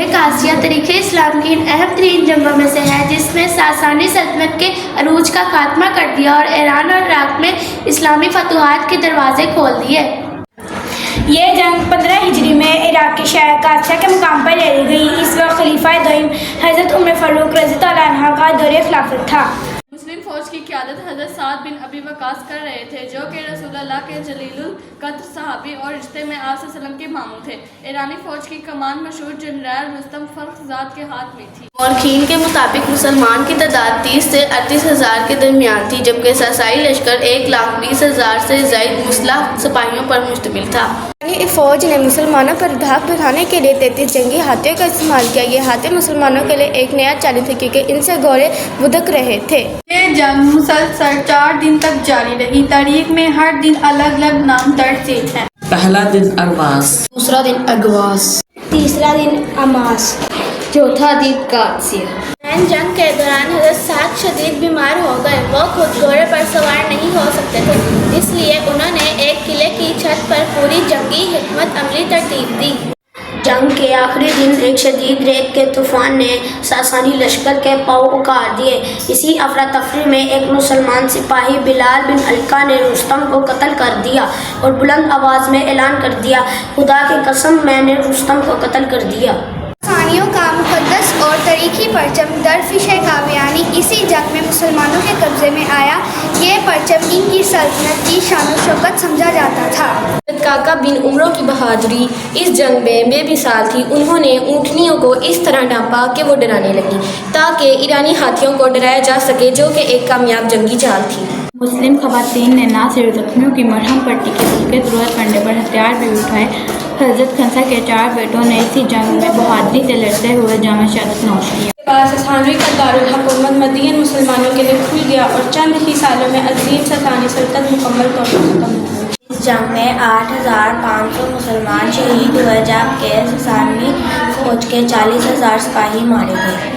قادسیہ تاریخ اسلام کی ان اہم ترین جنگوں میں سے ہے جس میں ساسانی سلطنت کے عروج کا خاتمہ کر دیا اور ایران اور عراق میں اسلامی فتوحات کے دروازے کھول دیے۔ یہ جنگ 15 ہجری میں عراق کے شہر قادسیہ کے مقام پر لڑی گئی۔ اس وقت خلیفہ دوئم حضرت عمر فاروق رضی اللہ عنہ کا دور خلافت تھا۔ مسلم فوج کی قیادت حضرت سعد بن ابی وقاص کر رہے تھے، جو کہ رسول اللہ کے جلیل القدر صحابی اور رشتے میں آپ صلی اللہ علیہ وسلم کے ماموں تھے۔ ایرانی فوج کی کمان مشہور جنرل رستم فرخزاد کے ہاتھ میں تھی۔ مورخین کے مطابق مسلمان کی تعداد 30 سے 38 ہزار کے درمیان تھی، جبکہ ساسانی لشکر 1,20,000 سے زائد مسلح سپاہیوں پر مشتمل تھا۔ ایرانی فوج نے مسلمانوں پر دھاک بڑھانے کے لیے 33 جنگی ہاتھیوں کا استعمال کیا۔ یہ ہاتھے مسلمانوں کے لیے ایک نیا چیلنج تھے کیونکہ ان سے گھوڑے بھدک رہے تھے۔ یہ جنگ مسلسل 4 دن تک جاری رہی۔ تاریخ میں ہر دن الگ الگ نام درج ذیل ہیں۔ پہلا دن ارواس، دوسرا دن اگواس، تیسرا دن اماس، چوتھا دن قادسیہ۔ جنگ کے دوران حضرت سعد شدید بیمار ہو گئے۔ وہ خود گھوڑے پر سوار نہیں ہو سکتے تھے، اس لیے انہوں نے ایک قلعے کی چھت پر پوری جنگی حکمت عملی ترتیب دی۔ جنگ کے آخری دن ایک شدید ریت کے طوفان نے ساسانی لشکر کے پاؤں اکھاڑ دیے۔ اسی افراتفری میں ایک مسلمان سپاہی بلال بن القع نے رستم کو قتل کر دیا اور بلند آواز میں اعلان کر دیا، خدا کی قسم میں نے رستم کو قتل کر دیا۔ ساسانیوں کا مقدس اور تاریخی پرچم درفش قاویانی اسی جنگ میں مسلمانوں کے قبضے میں آیا۔ یہ پرچم ان کی سلطنت کی شان و شوکت سمجھا جاتا تھا۔ کاکا بن عمرو کی بہادری اس جنگ میں بے مثال تھی۔ انہوں نے اونٹنیوں کو اس طرح ڈانپا کہ وہ ڈرانے لگی تاکہ ایرانی ہاتھیوں کو ڈرایا جا سکے، جو کہ ایک کامیاب جنگی چال تھی۔ مسلم خواتین نے نہ صرف زخمیوں کی مرہم پٹی کی بلکہ ضرورت پڑنے پر ہتھیار بھی اٹھائے۔ حضرت خنسا کے 4 بیٹوں نے اسی جنگ میں بہادری سے لڑتے ہوئے جامِ شہادت نوش کیا۔ ساسانی کا دارالحکومت مدین مسلمانوں کے لیے کھل گیا اور چند ہی سالوں میں عظیم ساسانی سلطنت مکمل طور پر ختم ہو گئی۔ اس جنگ میں 8,500 مسلمان شہید ہوئے، جبکہ ساسانی فوج کے 40,000 سپاہی مارے گئے۔